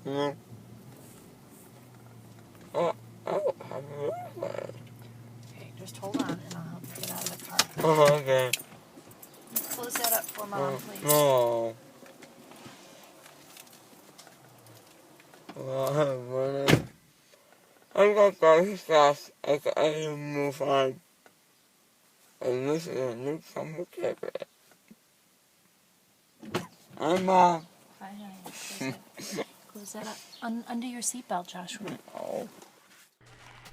Yeah. Oh, Okay, just hold on and I'll help you get out of the car. oh, okay. Close that up for Mom, please. No. Well, I got guys fast as I move on. And this is a new summer favorite. Hi, Mom. Hi, honey. Close that up. Under your seatbelt, Joshua. Oh.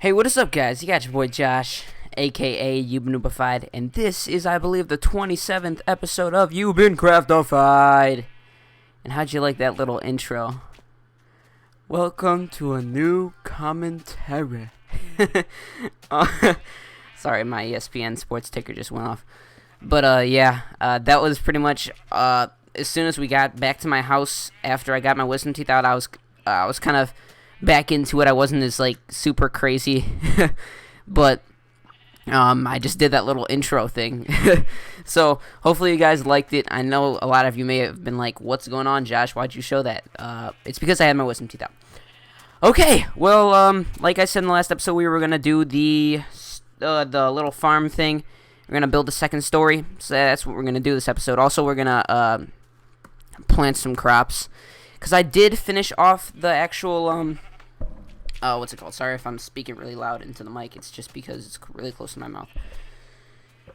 Hey, what is up, guys? You got your boy Josh, aka YouBeenNubified, and this is, I believe, the 27th episode of YouBeenCraftified. And how'd you like that little intro? Welcome to a new commentary. Sorry, my ESPN sports ticker just went off. But yeah, that was pretty much as soon as we got back to my house after I got my wisdom teeth out, I was kind of back into it. I wasn't as like super crazy, but I just did that little intro thing. So hopefully you guys liked it. I know a lot of you may have been like, "What's going on, Josh? Why'd you show that?" It's because I had my wisdom teeth out. Okay, well, like I said in the last episode, we were gonna do the little farm thing. We're gonna build a second story, so that's what we're gonna do this episode. Also, we're gonna plant some crops, because I did finish off the actual what's it called? Sorry if I'm speaking really loud into the mic. It's just because it's really close to my mouth.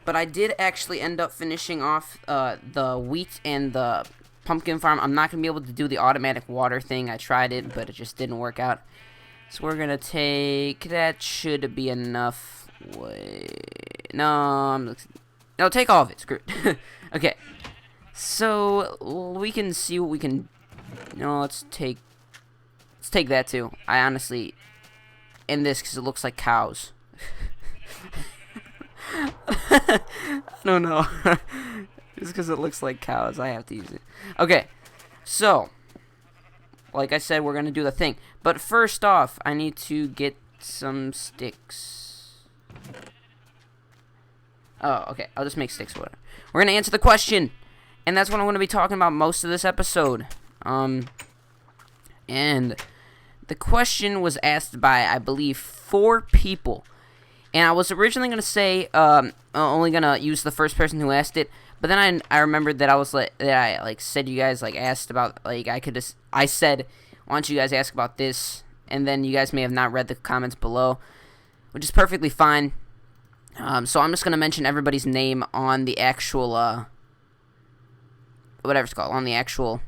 But I did actually end up finishing off the wheat and the pumpkin farm. I'm not gonna be able to do the automatic water thing. I tried it, but it just didn't work out. So we're gonna take that. Should be enough. Wait, no, take all of it. Screw it. Okay, so we can see what we can. No, let's take that too. I honestly, in this, because it looks like cows. I don't know. Just because it looks like cows, I have to use it. Okay, so like I said, we're gonna do the thing. But first off, I need to get some sticks. Oh, okay. I'll just make sticks. Whatever. We're gonna answer the question, and that's what I'm gonna be talking about most of this episode. And the question was asked by, I believe, 4 people. And I was originally gonna say, only gonna use the first person who asked it. But then I remembered that I said you guys asked about I said, why don't you guys ask about this? And then you guys may have not read the comments below, which is perfectly fine. So I'm just gonna mention everybody's name on the actual whatever it's called, on the actual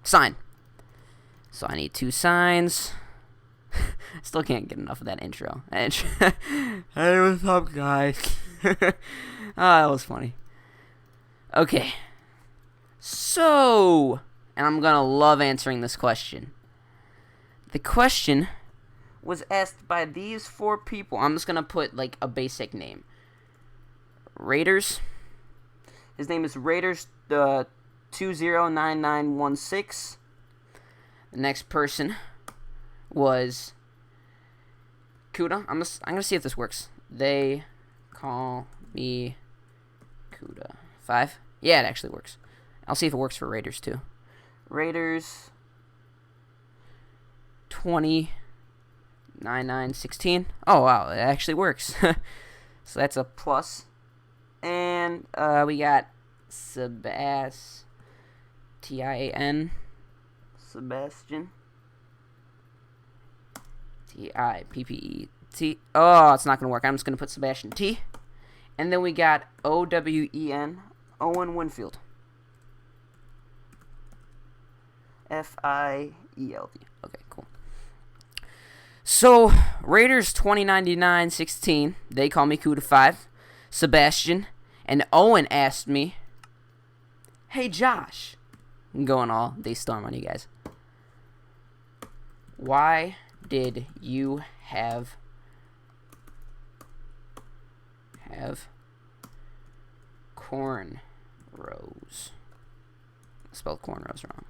sign. So I need 2 signs. Still can't get enough of that intro. Hey, what's up, guys? That was funny. Okay. So, and I'm gonna love answering this question. The question was asked by these 4 people. I'm just gonna put like a basic name. Raiders. His name is Raiders 209916. The next person was Kuda. I'm gonna see if this works. They call me Kuda. 5? Yeah, it actually works. I'll see if it works for Raiders too. Raiders 209916. Oh wow, it actually works. So that's a plus. And we got Sebastian. Sebastian. Tippet. Oh, it's not going to work. I'm just going to put Sebastian T. And then we got Owen, Owen Winfield. Field. Okay, cool. So, Raiders 209916, they call me Kuda 5. Sebastian and Owen asked me, "Hey Josh," I'm going all day storm on you guys. "Why did you have cornrows?" I spelled cornrows wrong.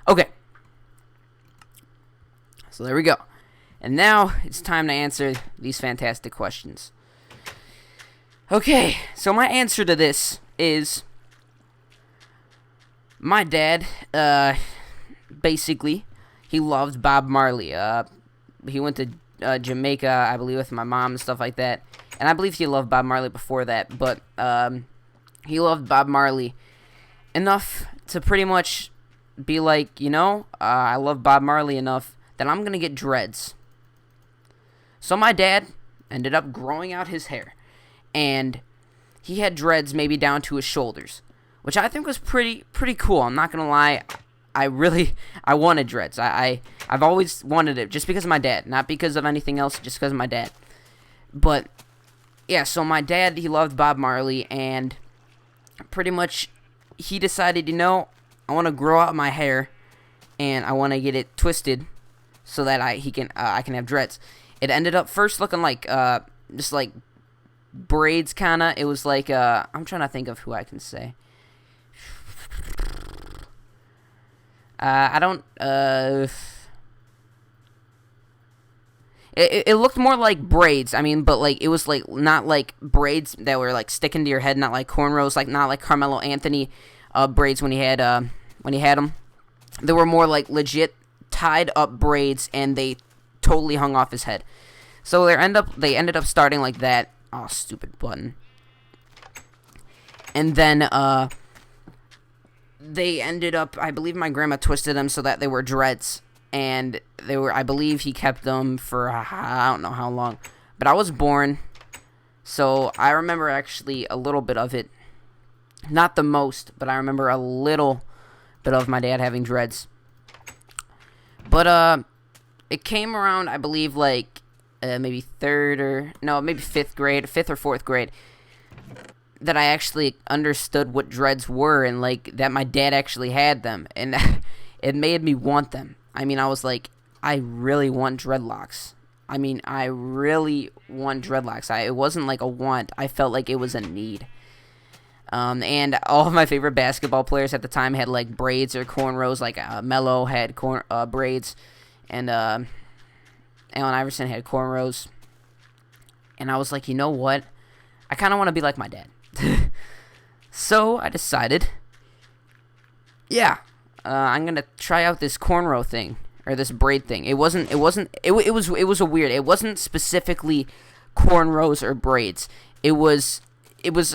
Okay. So there we go. And now it's time to answer these fantastic questions. Okay, so my answer to this is my dad, basically, he loved Bob Marley. He went to Jamaica, I believe, with my mom and stuff like that. And I believe he loved Bob Marley before that. But he loved Bob Marley enough to pretty much be like, I love Bob Marley enough that I'm going to get dreads. So my dad ended up growing out his hair. And he had dreads maybe down to his shoulders, which I think was pretty cool. I'm not going to lie. I wanted dreads. I've always wanted it just because of my dad, not because of anything else, just because of my dad. But yeah, so my dad, he loved Bob Marley, and pretty much he decided, I want to grow out my hair, and I want to get it twisted so that I can have dreads. It ended up first looking like just like braids, kind of. It was like I'm trying to think of who I can say. I don't. It looked more like braids. I mean, but like it was like not like braids that were like sticking to your head, not like cornrows, like not like Carmelo Anthony braids when he had them. They were more like legit tied up braids, and they totally hung off his head. So they ended up starting like that. Oh, stupid button. And then they ended up, I believe my grandma twisted them so that they were dreads. And I believe he kept them for, I don't know how long. But I was born, so I remember actually a little bit of it. Not the most, but I remember a little bit of my dad having dreads. But it came around, I believe, like maybe fifth or fourth grade, that I actually understood what dreads were, and like that my dad actually had them, and it made me want them. I mean, I was like, I really want dreadlocks. It wasn't like a want. I felt like it was a need. And all of my favorite basketball players at the time had like braids or cornrows. Like Melo had braids, and Allen Iverson had cornrows. And I was like, you know what? I kind of want to be like my dad. So I decided, I'm gonna try out this cornrow thing, or this braid thing. It was a weird. It wasn't specifically cornrows or braids. It was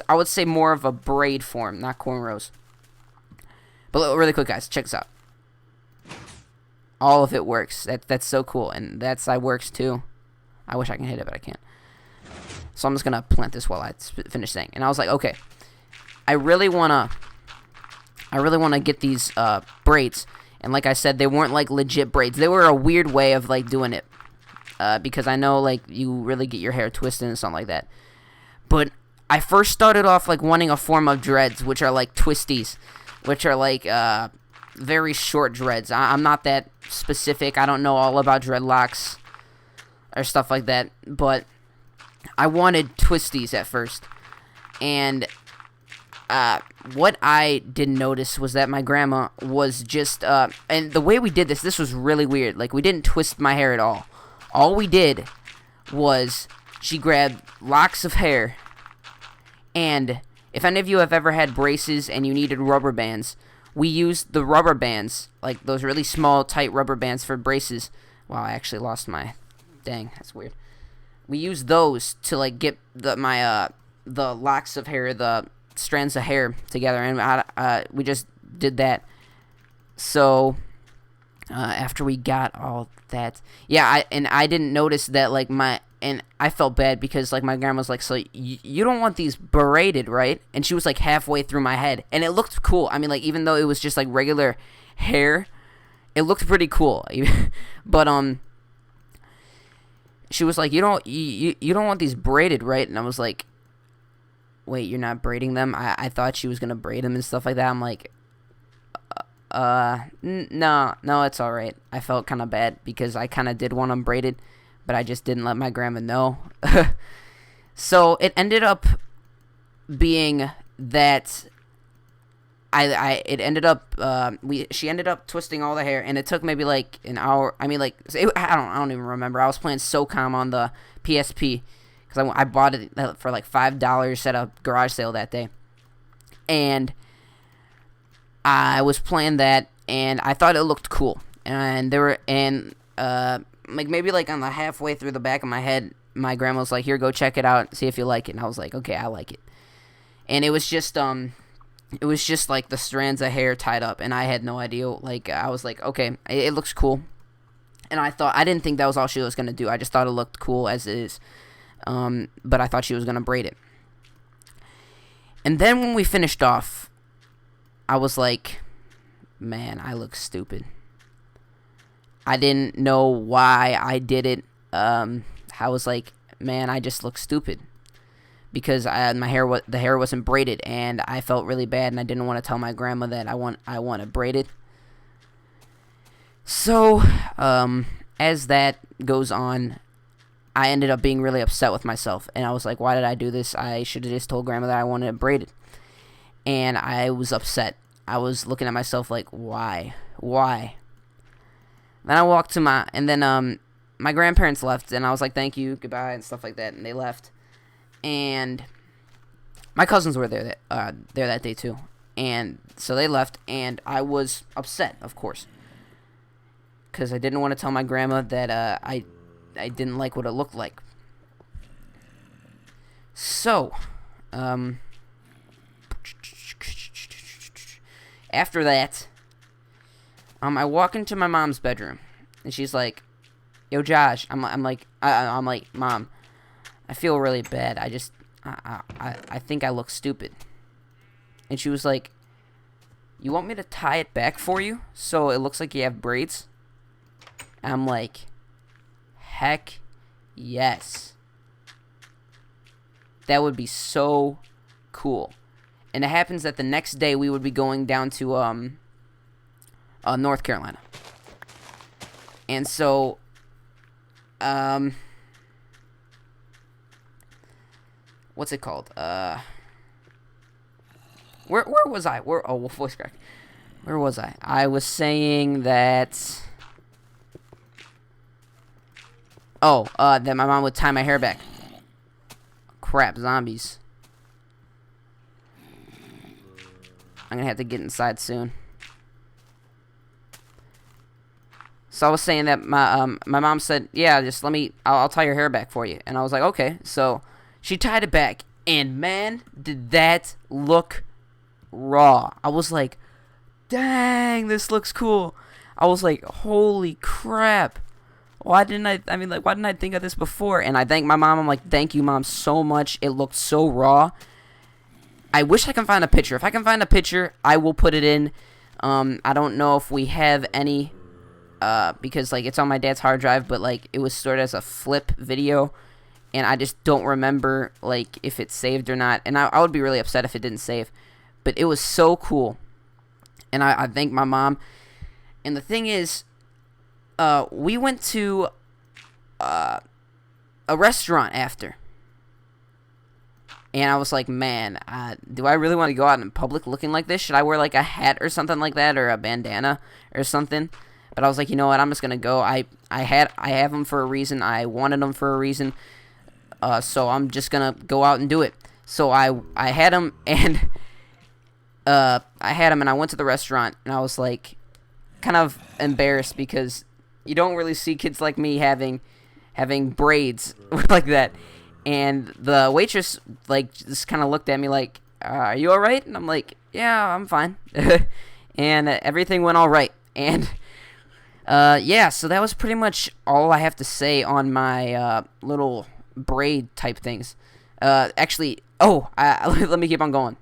I would say more of a braid form, not cornrows. But really quick, guys, check this out. All of it works. That's so cool, and that side works too. I wish I can hit it, but I can't. So I'm just gonna plant this while I finish saying. And I was like, okay, I really wanna get these braids. And like I said, they weren't like legit braids. They were a weird way of like doing it, because I know like you really get your hair twisted and something like that. But I first started off like wanting a form of dreads, which are like twisties, which are like very short dreads. I'm not that specific. I don't know all about dreadlocks or stuff like that, but I wanted twisties at first. And what I didn't notice was that my grandma was just, and the way we did this was really weird. Like, we didn't twist my hair at all. All we did was she grabbed locks of hair, and if any of you have ever had braces and you needed rubber bands, we used the rubber bands, like those really small, tight rubber bands for braces. Wow, I actually lost my, dang, that's weird. We used those to like get the locks of hair, the strands of hair together, and we just did that. So after we got all that, I didn't notice that like and I felt bad because like my grandma was like, so you don't want these braided, right? And she was like halfway through my head, and it looked cool. I mean, like, even though it was just like regular hair, it looked pretty cool. But she was like, you don't want these braided, right? And I was like, wait, you're not braiding them? I thought she was gonna braid them and stuff like that. I'm like, no, it's all right. I felt kind of bad because I kind of did want them braided, but I just didn't let my grandma know. So it ended up being that she ended up twisting all the hair, and it took maybe like an hour. I mean, like, I don't even remember. I was playing SOCOM on the PSP because I bought it for like $5 at a garage sale that day, and I was playing that, and I thought it looked cool. And there were, and like maybe like on the halfway through the back of my head, my grandma was like, "Here, go check it out, see if you like it." And I was like, "Okay, I like it." And it was just like the strands of hair tied up, and I had no idea. Like I was like, "Okay, it looks cool." And I didn't think that was all she was gonna do. I just thought it looked cool as it is. But I thought she was gonna braid it. And then when we finished off, I was like, man, I look stupid. I didn't know why I did it. I was like, man, I just look stupid. Because the hair wasn't braided, and I felt really bad, and I didn't want to tell my grandma that I want it braided. So, as that goes on, I ended up being really upset with myself, and I was like, why did I do this? I should have just told grandma that I wanted it braided. And I was upset. I was looking at myself like, why? Then I walked to my grandparents left, and I was like, thank you, goodbye, and stuff like that, and they left. And my cousins were there that day too, and so they left, and I was upset, of course, because I didn't want to tell my grandma that I didn't like what it looked like. So, after that, I walk into my mom's bedroom, and she's like, "Yo, Josh," I'm like, "Mom, I feel really bad. I think I look stupid." And she was like, "You want me to tie it back for you so it looks like you have braids?" And I'm like, heck yes. That would be so cool. And it happens that the next day we would be going down to North Carolina. And so what's it called? Where was I? Voice crack. Where was I? I was saying that that my mom would tie my hair back. Crap, zombies. I'm gonna have to get inside soon. So I was saying that my mom said, "Yeah, just I'll tie your hair back for you." And I was like, "Okay." So she tied it back, and man, did that look raw. I was like, "Dang, this looks cool." I was like, "Holy crap. Why didn't I think of this before?" And I thank my mom. I'm like, "Thank you, Mom, so much. It looked so raw." I wish I can find a picture. If I can find a picture, I will put it in. I don't know if we have any, because like it's on my dad's hard drive, but like it was stored as a flip video, and I just don't remember like if it's saved or not. And I would be really upset if it didn't save. But it was so cool, and I thank my mom. And the thing is, we went to a restaurant after. And I was like, man, do I really want to go out in public looking like this? Should I wear like a hat or something like that, or a bandana or something? But I was like, you know what? I'm just gonna go. I have them for a reason. I wanted them for a reason. So I'm just gonna go out and do it. So I had them, and and I went to the restaurant, and I was like, kind of embarrassed because you don't really see kids like me having braids like that. And the waitress, like, just kind of looked at me like, "Are you all right?" And I'm like, "Yeah, I'm fine." And everything went all right. And, yeah, so that was pretty much all I have to say on my little braid type things. Actually, let me keep on going.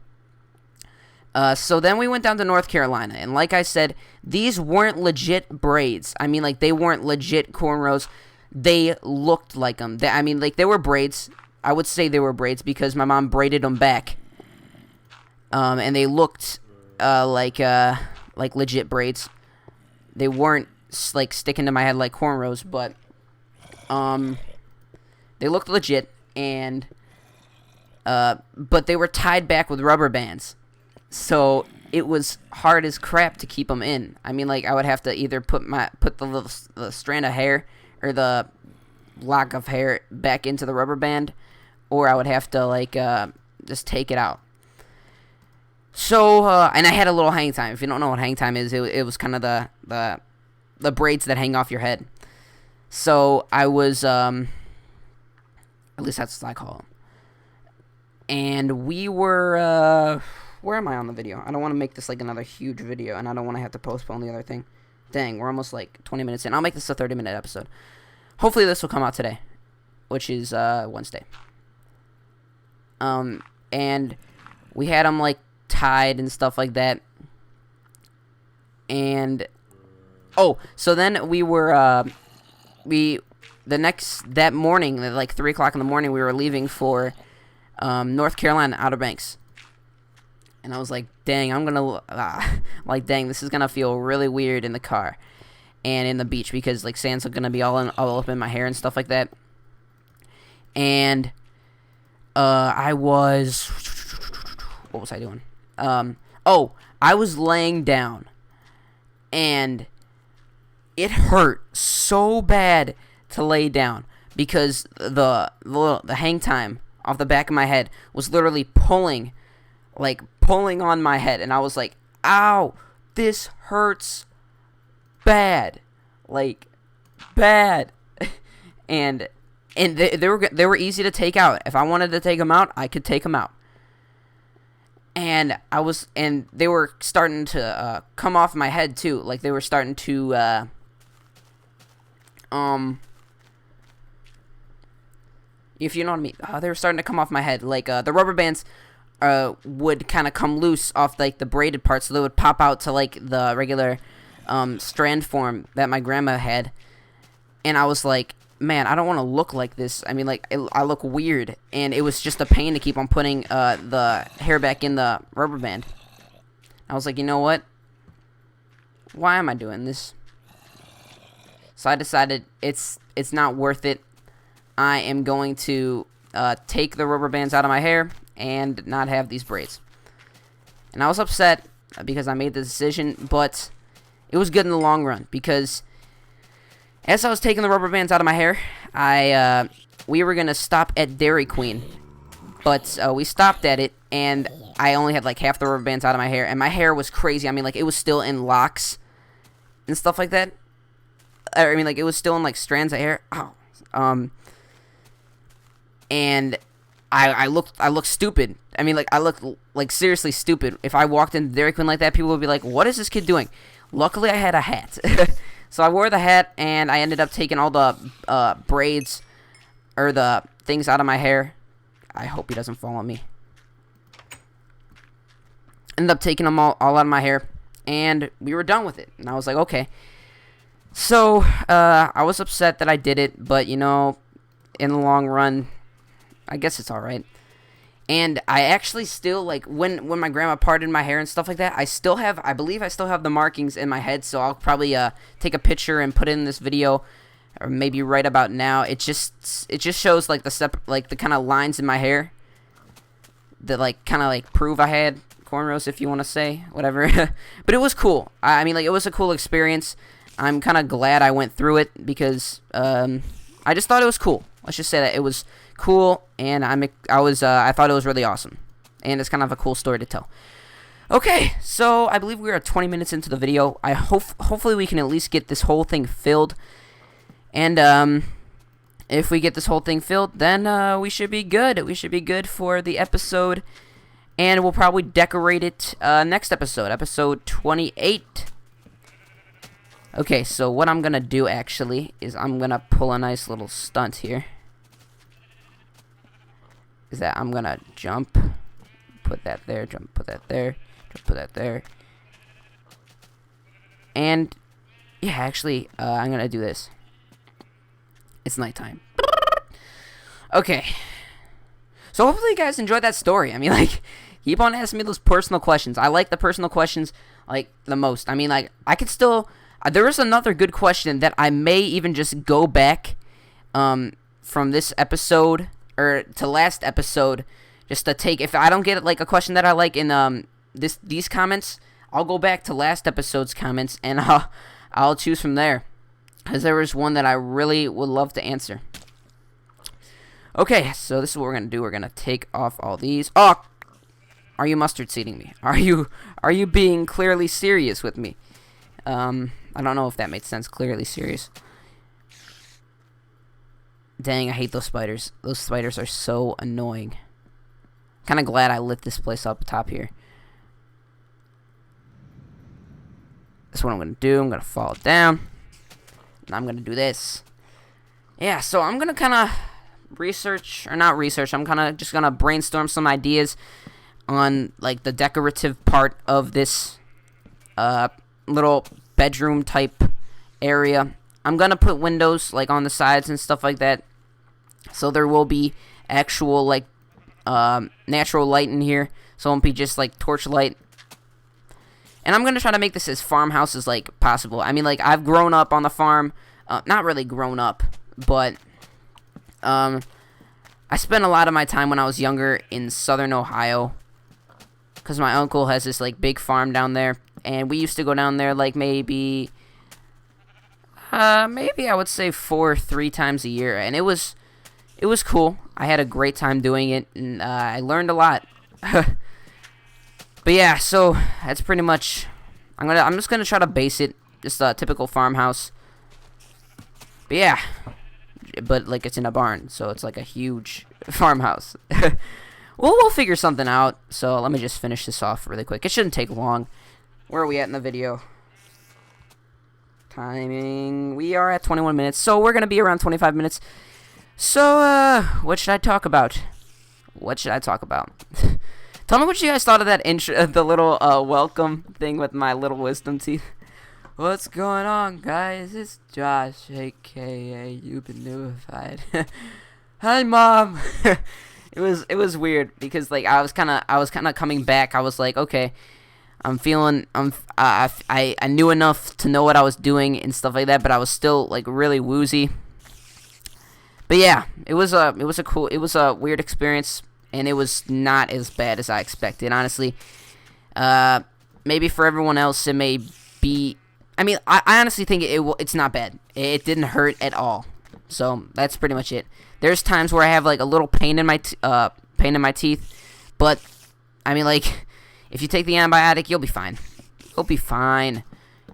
So then we went down to North Carolina. And like I said, these weren't legit braids. I mean, like, they weren't legit cornrows. They looked like them. They were braids. I would say they were braids because my mom braided them back. And they looked like legit braids. They weren't like sticking to my head like cornrows, but they looked legit. And but they were tied back with rubber bands, so it was hard as crap to keep them in. I mean, like, I would have to either put the strand of hair or the lock of hair back into the rubber band, or I would have to like just take it out. So, and I had a little hang time. If you don't know what hang time is, it was kind of the braids that hang off your head. So I was, at least that's what I call them. And we were, where am I on the video? I don't want to make this like another huge video, and I don't want to have to postpone the other thing. Dang, we're almost like 20 minutes in. I'll make this a 30-minute episode. Hopefully this will come out today, which is Wednesday. And we had them like tied and stuff like that. And so then we were that morning, at like 3 o'clock in the morning, we were leaving for North Carolina, Outer Banks. And I was like, dang, dang, this is gonna feel really weird in the car and in the beach, because like sand's gonna be all up in my hair and stuff like that. And what was I doing? I was laying down, and it hurt so bad to lay down, because the hang time off the back of my head was literally pulling on my head, and I was like, ow, this hurts bad, like bad. and they were easy to take out. If I wanted to take them out, I could take them out. And they were starting to come off my head too. Like they were starting to if you know what I mean. They were starting to come off my head. Like the rubber bands would kind of come loose off like the braided parts, so they would pop out to like the regular strand form that my grandma had. And I was like, man, I don't want to look like this. I mean, like, I look weird, and it was just a pain to keep on putting the hair back in the rubber band. I was like, you know what? Why am I doing this? So I decided it's not worth it. I am going to take the rubber bands out of my hair and not have these braids. And I was upset because I made the decision, but it was good in the long run, because as I was taking the rubber bands out of my hair, we were going to stop at Dairy Queen. But we stopped at it, and I only had like half the rubber bands out of my hair. And my hair was crazy. I mean, like, it was still in locks and stuff like that. I mean, like, it was still in like strands of hair. And I looked stupid. I mean, like, I looked like seriously stupid. If I walked into Dairy Queen like that, people would be like, what is this kid doing? Luckily, I had a hat. So I wore the hat, and I ended up taking all the braids, or the things out of my hair. I hope he doesn't fall on me. Ended up taking them all out of my hair, and we were done with it. And I was like, okay. So I was upset that I did it, but, you know, in the long run, I guess it's all right. And I actually still, like, when my grandma parted my hair and stuff like that, I believe I still have the markings in my head, so I'll probably take a picture and put it in this video, or maybe right about now. It just shows, like, the kind of lines in my hair that, like, kind of, like, prove I had cornrows, if you want to say, whatever. But it was cool. I mean, like, it was a cool experience. I'm kind of glad I went through it, because I just thought it was cool. Let's just say that it was cool, and I thought it was really awesome, and it's kind of a cool story to tell. Okay, so I believe we are 20 minutes into the video. Hopefully we can at least get this whole thing filled, and if we get this whole thing filled, then we should be good. We should be good for the episode, and we'll probably decorate it next episode 28. Okay, so what I'm gonna do actually is I'm gonna pull a nice little stunt here. Is that I'm gonna jump, put that there, jump, put that there, jump, put that there. And yeah, actually, I'm gonna do this. It's nighttime. Okay. So hopefully you guys enjoyed that story. I mean, like, keep on asking me those personal questions. I like the personal questions, like, the most. I mean, like, I could still... there is another good question that I may even just go back from this episode, or to last episode, just to take... If I don't get, like, a question that I like in these comments, I'll go back to last episode's comments, and I'll choose from there. Because there was one that I really would love to answer. Okay, so this is what we're going to do. We're going to take off all these. Oh! Are you mustard seeding me? Are you being clearly serious with me? I don't know if that made sense. Clearly serious. Dang, I hate those spiders. Those spiders are so annoying. Kind of glad I lit this place up top here. That's what I'm going to do. I'm going to fall down. And I'm going to do this. Yeah, so I'm going to kind of research, or not research, I'm kind of just going to brainstorm some ideas on, like, the decorative part of this little bedroom type area. I'm going to put windows, like, on the sides and stuff like that. So there will be actual, like, natural light in here. So it won't be just, like, torchlight. And I'm going to try to make this as farmhouse as, like, possible. I mean, like, I've grown up on the farm. Not really grown up, but I spent a lot of my time when I was younger in southern Ohio. Because my uncle has this, like, big farm down there. And we used to go down there, like, maybe I would say 3 times a year. And it was cool. I had a great time doing it. And I learned a lot. But yeah, so that's pretty much. I'm just gonna try to base it just a typical farmhouse. But yeah, but like it's in a barn, so it's like a huge farmhouse. We'll figure something out. So let me just finish this off really quick. It shouldn't take long. Where are we at in the video? Timing. We are at 21 minutes, so we're gonna be around 25 minutes. So what should I talk about? Tell me what you guys thought of that intro, the little welcome thing with my little wisdom teeth. What's going on, guys? It's Josh, aka YouBeenNubified. Hi, Mom. It was weird because like I was kind of coming back. I was like, okay, I knew enough to know what I was doing and stuff like that, but I was still like really woozy. But yeah, it was a weird experience. And it was not as bad as I expected, honestly. Maybe for everyone else, it may be. I mean, I honestly think it's not bad. It didn't hurt at all. So that's pretty much it. There's times where I have like a little pain in my teeth, but I mean, like, if you take the antibiotic, you'll be fine. You'll be fine.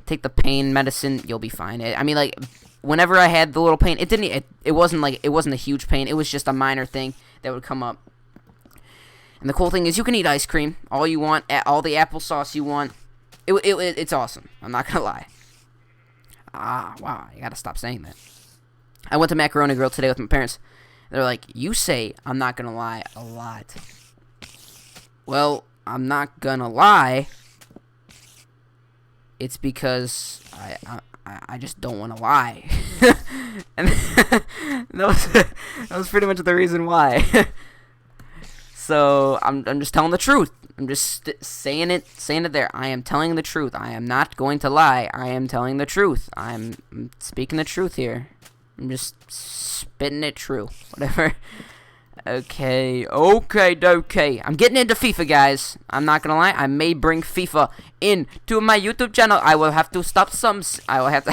Take the pain medicine, you'll be fine. I mean, like, whenever I had the little pain, it wasn't a huge pain. It was just a minor thing that would come up. And the cool thing is you can eat ice cream all you want, all the applesauce you want. It's awesome. I'm not going to lie. Wow. You got to stop saying that. I went to Macaroni Grill today with my parents. They're like, you say I'm not going to lie a lot. Well, I'm not going to lie. It's because I just don't want to lie. And that was pretty much the reason why. So I'm just telling the truth. I'm just saying it there. I am telling the truth. I am not going to lie. I am telling the truth. I'm speaking the truth here. I'm just spitting it true. Whatever. Okay. I'm getting into FIFA, guys. I'm not gonna lie. I may bring FIFA into my YouTube channel. I will have to stop some. I will have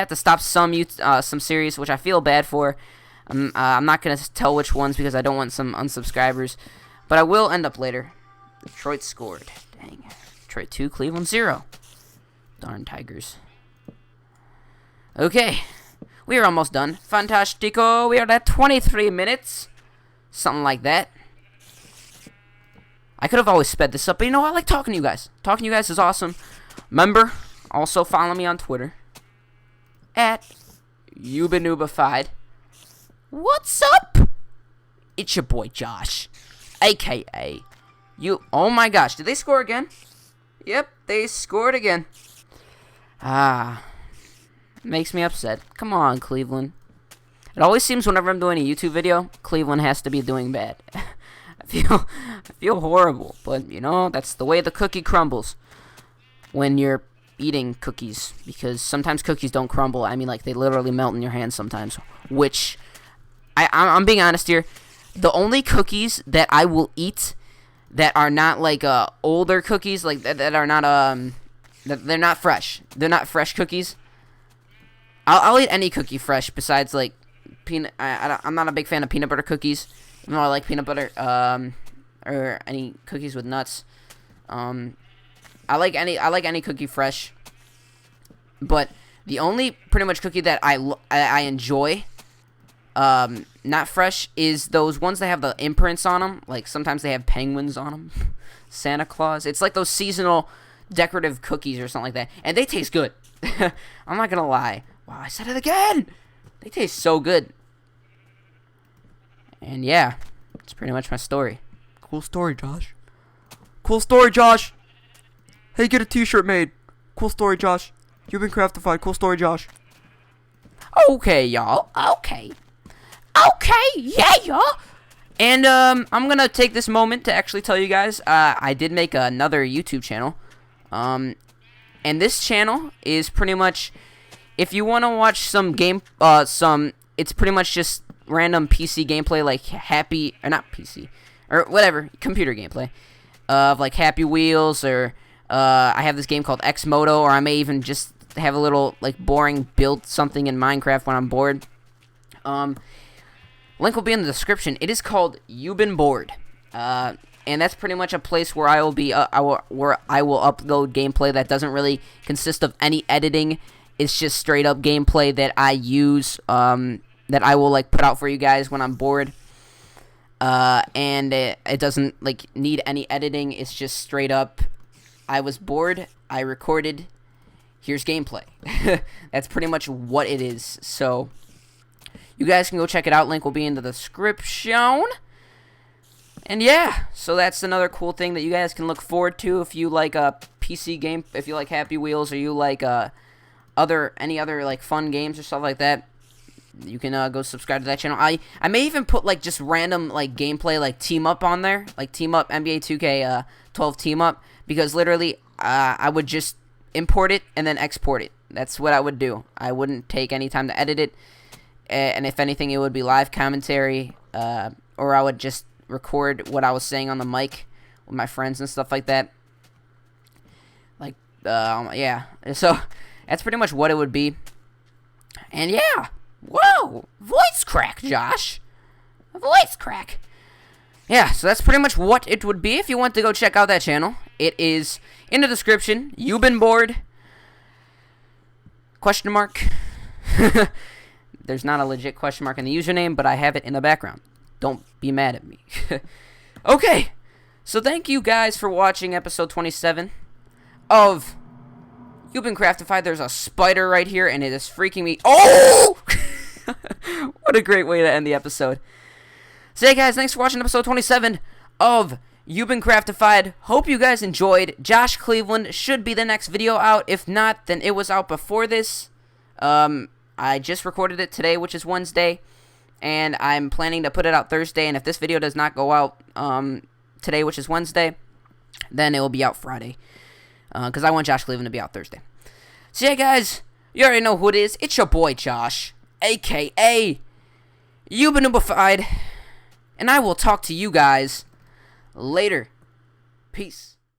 to stop some series, which I feel bad for. I'm not going to tell which ones because I don't want some unsubscribers. But I will end up later. Detroit scored. Dang. Detroit 2, Cleveland 0. Darn Tigers. Okay. We are almost done. Fantastico. We are at 23 minutes. Something like that. I could have always sped this up. But you know what? I like talking to you guys. Talking to you guys is awesome. Remember, also follow me on Twitter. At YouBeenNubified. What's up? It's your boy Josh, aka you. Oh my gosh, did they score again? Yep, they scored again. Makes me upset. Come on, Cleveland. It always seems whenever I'm doing a YouTube video, Cleveland has to be doing bad. I feel horrible, but you know, that's the way the cookie crumbles when you're eating cookies, because sometimes cookies don't crumble. I mean, like, they literally melt in your hands sometimes, which I'm being honest here. The only cookies that I will eat that are not like older cookies, like that are not they're not fresh. They're not fresh cookies. I'll eat any cookie fresh besides like peanut. I'm not a big fan of peanut butter cookies. Even though I like peanut butter. or any cookies with nuts. I like any cookie fresh, but the only pretty much cookie that I enjoy, not fresh, is those ones that have the imprints on them. Like sometimes they have penguins on them. Santa Claus. It's like those seasonal decorative cookies or something like that, and they taste good. I'm not gonna lie. Wow, I said it again. They taste so good. And yeah, that's pretty much my story. Cool story, Josh. Cool story, Josh. Hey, get a t-shirt made. Cool story, Josh. You've been craftified. Cool story, Josh. Okay, y'all. Okay. Okay, yeah, y'all. And I'm gonna take this moment to actually tell you guys, I did make another YouTube channel. And this channel is pretty much, if you want to watch some game, it's pretty much just random PC gameplay, like not PC, or whatever, computer gameplay, of like Happy Wheels, or I have this game called X Moto, or I may even just have a little like boring build something in Minecraft when I'm bored. Link will be in the description. It is called YouBeenBored. And that's pretty much a place where I will be, where I will upload gameplay that doesn't really consist of any editing. It's just straight up gameplay that I use, that I will like put out for you guys when I'm bored. And it doesn't like need any editing. It's just straight up, I was bored, I recorded, here's gameplay. That's pretty much what it is. So you guys can go check it out. Link will be in the description. And yeah, so that's another cool thing that you guys can look forward to if you like a PC game, if you like Happy Wheels, or you like any other like fun games or stuff like that. You can go subscribe to that channel. I may even put like just random like gameplay, like team up on there, like team up NBA 2K 12 team up, because literally I would just import it and then export it. That's what I would do. I wouldn't take any time to edit it, and if anything, it would be live commentary, or I would just record what I was saying on the mic with my friends and stuff like that. Like, yeah. So that's pretty much what it would be. And yeah. Whoa! Voice crack, Josh! Voice crack! Yeah, so that's pretty much what it would be if you want to go check out that channel. It is in the description. You've been bored. Question mark. There's not a legit question mark in the username, but I have it in the background. Don't be mad at me. Okay, so thank you guys for watching episode 27 of You've Been Craftified. There's a spider right here, and it is freaking me. Oh! What a great way to end the episode. So, hey guys, thanks for watching episode 27 of You've Been Craftified. Hope you guys enjoyed. Josh Cleveland should be the next video out. If not, then it was out before this. I just recorded it today, which is Wednesday, and I'm planning to put it out Thursday. And if this video does not go out today, which is Wednesday, then it will be out Friday, because I want Josh Cleveland to be out Thursday. So, yeah, guys, you already know who it is. It's your boy, Josh, a.k.a. YouBeenNubified, and I will talk to you guys later. Peace.